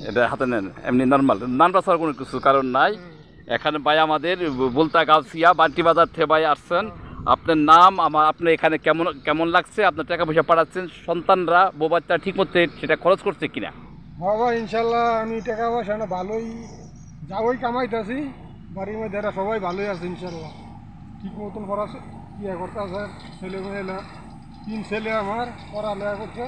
এটা হাতে নেন এমনি নর্মাল নামটা ছাড়া কোনো কিছু কারণ নাই। এখানে ভাই আমাদের বলতা গাছিয়া বান্টি বাজার থেকে ভাই আসছেন। আপনার নাম আপনি এখানে কেমন কেমন লাগছে? আপনার টাকা পয়সা পাঠাচ্ছেন, সন্তানরা বউ বাচ্চা ঠিক মতো সেটা খরচ করছে কিনা? বাবা ইনশাল্লাহ আমি টাকা পয়সা না ভালোই যাওই কামাইতেছি, বাড়ির মধ্যে এরা সবাই ভালোই আছে ইনশাল্লাহ। ঠিক মতন পড়া ইয়ে করতে আছে, ছেলে মেয়েরা 3 ছেলে আমার পড়ালেখা করছে,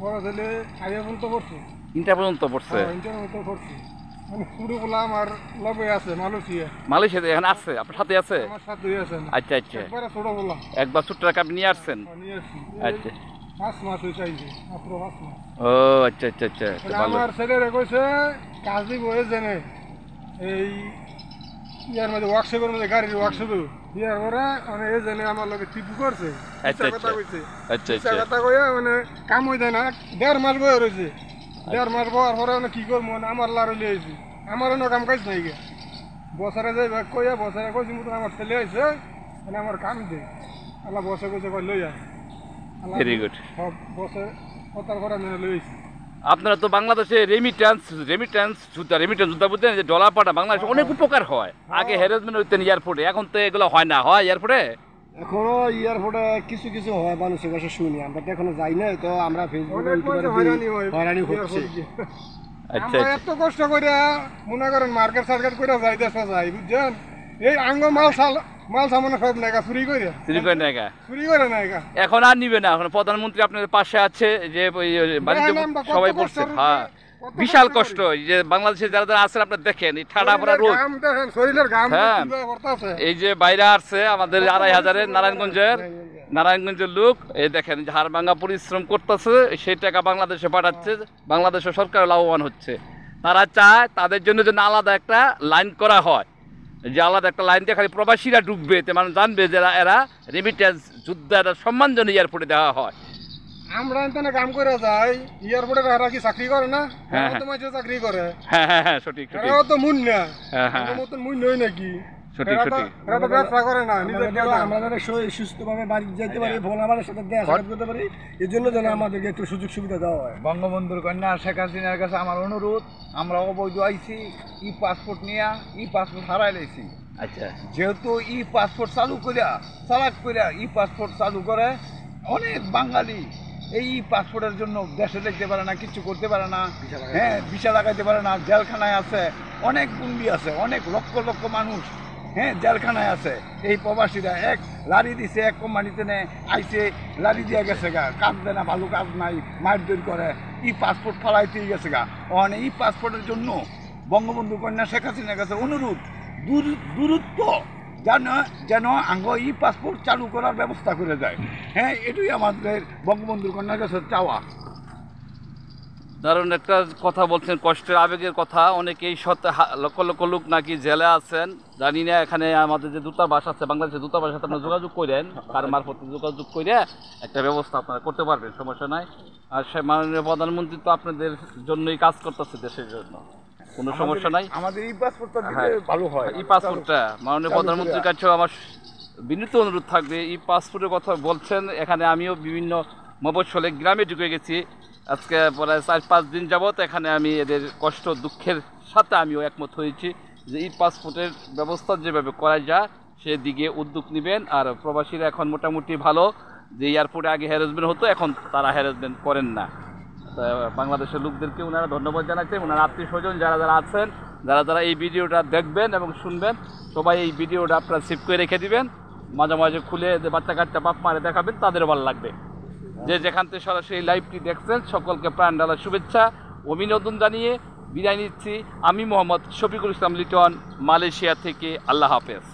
বড় ছেলে আগে পর্যন্ত পড়ছে, 3টা পর্যন্ত পড়ছে। 3টার মতো পড়ছে, মানে পুরোগুলা আমার লগে আছে মালয়েশিয়াতে এখন আছে আপনার সাথে আছে? আমার সাথেই আছে। আচ্ছা আচ্ছা, একবারে ছোটগুলা একবার ছোট্ট টাকা আপনি নিয়ে আসছেন? নিয়ে আসছি, আচ্ছা 5 মাস হয়ে চাইছে, মাত্র 5 মাস। ও আচ্ছা আচ্ছা আচ্ছা, আমার ছেলেরা কইছে কাজ দিব জেনে এই ইয়ার মধ্যে ওয়ার্কশপের মধ্যে গাড়ির ওয়ার্কশপে ইয়ার পরে মানে এই জেনে আমার লগে টিপু করছে। আচ্ছা কথা কইছে, আচ্ছা আচ্ছা কথা কইয়া মানে কাম হই যায় না, 1.5 মাস বয়ে রয়েছে। 1.5 মাস বয়ার পরে মানে কি করবো, আমার লাড়ি লিয়েছি, আমার অন্য কাম কাজ নাই গে। বছরে যাই কইয়া বছরে কইছি মতন আমার ছেলে হয়েছে, মানে আমার কাম দে আল্লাহ বছর কইছে কই লইয়া। Very good. সব বছর কথার পরে আমি লইছি। আপনারা তো বাংলাদেশে রেমিটেন্স জুতা বুঝতেন যে ডলার পাঠা বাংলাদেশে অনেক উপকার হয়। আগে হ্যারাসমেন্ট হইতেন এয়ারপোর্টে, এখন তো এগুলো হয় না। হয় এয়ারপোর্টে? এখনো এয়ারপোর্টে কিছু কিছু হয়, মানুষের কাছে শুনি, আমরা তো এখনো যাই না, তো আমরা ফেসবুকে হয়রানি হচ্ছে। আচ্ছা এত কষ্ট করে মনে করেন মার্কেট সার্কেট করে যাইতেছে যাই বুঝছেন, এই আঙ্গ মাল সামানে সব নাইকা চুরি করে নাইকা। এখন আর নিবে না, এখন প্রধানমন্ত্রী আপনাদের পাশে আছে, যে বাণিজ্য সবাই বলছে। হ্যাঁ বিশাল কষ্ট, যে বাংলাদেশে যারা যারা আছেন আপনারা দেখেন এই ঠাডা পড়া রোদ, হ্যাঁ এই যে বাইরে আসছে আমাদের 2,500 নারায়ণগঞ্জের লোক, এই দেখেন হাড় ভাঙা পরিশ্রম করতেছে, সেই টাকা বাংলাদেশে পাঠাচ্ছে, বাংলাদেশের সরকার লাভবান হচ্ছে। তারা চায় তাদের জন্য যেন আলাদা একটা লাইন করা হয়, যে আলাদা একটা লাইন দিয়ে খালি প্রবাসীরা ঢুকবে, মানুষ জানবে যে এরা রেমিটেন্স যুদ্ধ একটা সম্মানজনক এয়ারপোর্টে দেওয়া হয়। আমরা এখানে কাম করে যাই, এয়ারপোর্টে এরা কি চাকরি করে না? চাকরি করে। হ্যাঁ সঠিক সঠিক, এরাও তো মুন না, হ্যাঁ মতন মুন নই নাকি? সঠিক সঠিক, এরা তো ব্যবসা করে না, আমরা যারা সুস্থভাবে বাড়ি যেতে পারি, ভোলামালের সাথে দেখা করতে পারি, এই জন্য যেন আমাদেরকে একটু সুযোগ সুবিধা দেওয়া হয়। বঙ্গবন্ধুর কন্যা শেখ হাসিনার কাছে আমার অনুরোধ, আমরা অবৈধ আইছি, ই পাসপোর্ট নিয়ে ই পাসপোর্ট হারাই লাইছি। আচ্ছা যেহেতু ই পাসপোর্ট চালু করিয়া ই পাসপোর্ট চালু করে, অনেক বাঙালি এই পাসপোর্টের জন্য দেশে দেখতে পারে না, কিছু করতে পারে না, হ্যাঁ ভিসা লাগাইতে পারে না, জেলখানায় আছে, অনেক বন্দি আছে, অনেক লক্ষ লক্ষ মানুষ হ্যাঁ জেলখানায় আছে। এই প্রবাসীরা এক লারি দিছে, এক কোম্পানিতে আইসে লারি দিয়ে গেছে গা, কাজ দেয় না, ভালো কাজ নাই, মারধর করে, ই পাসপোর্ট ফালাইতেই গেছে গা। মানে এই পাসপোর্টের জন্য বঙ্গবন্ধু কন্যা শেখ হাসিনার কাছে অনুরোধ, দূরত্ব যেন আঙ্গ ই পাসপোর্ট চালু করার ব্যবস্থা করে দেয়। হ্যাঁ এটাই আমাদের বঙ্গবন্ধুর কন্যার কাছে চাওয়া। দারুণ একটা কথা বলছেন, কষ্টের আবেগের কথা। অনেকেই লক্ষ লক্ষ লোক নাকি জেলে আছেন, জানি না। এখানে আমাদের যে দূতাবাস আছে, বাংলাদেশের দূতাবাসের সাথে আপনারা যোগাযোগ করেন, তার মারফত যোগাযোগ করে একটা ব্যবস্থা আপনারা করতে পারবেন, সমস্যা নাই। আর সে মাননীয় প্রধানমন্ত্রী তো আপনাদের জন্যই কাজ করতেছে, দেশের জন্য, কোনো সমস্যা নাই। আমাদের ই পাসপোর্টটা দিলে ভালো হয়। ই পাসপোর্টটা মাননীয় প্রধানমন্ত্রীর কাছেও আমার বিনীত অনুরোধ থাকবে। ই পাসপোর্টের কথা বলছেন, এখানে আমিও বিভিন্ন মফস্বলে গ্রামে ঢুকে গেছি, আজকে প্রায় 4-5 দিন যাবৎ এখানে আমি এদের কষ্ট দুঃখের সাথে আমিও একমত হয়েছি যে ই পাসপোর্টের ব্যবস্থা যেভাবে করা যায় সেদিকে উদ্যোগ নেবেন। আর প্রবাসীরা এখন মোটামুটি ভালো, যে এয়ারপোর্টে আগে হ্যারাসমেন্ট হতো, এখন তারা হ্যারাসমেন্ট করেন না। বাংলাদেশের লোকদেরকে ওনারা ধন্যবাদ জানাচ্ছেন, ওনার আত্মীয় স্বজন যারা যারা আছেন, যারা যারা এই ভিডিওটা দেখবেন এবং শুনবেন, সবাই এই ভিডিওটা আপনারা সেভ করে রেখে দিবেন, মাঝে মাঝে খুলে বাচ্চা কাচ্চা বাপ মারে দেখাবেন, তাদের ভালো লাগবে। যে যেখান থেকে সরাসরি লাইভটি দেখছেন সকলকে প্রাণ ঢালা শুভেচ্ছা অভিনন্দন জানিয়ে বিদায় নিচ্ছি। আমি মোহাম্মদ শফিকুল ইসলাম লিটন, মালয়েশিয়া থেকে। আল্লাহ হাফেজ।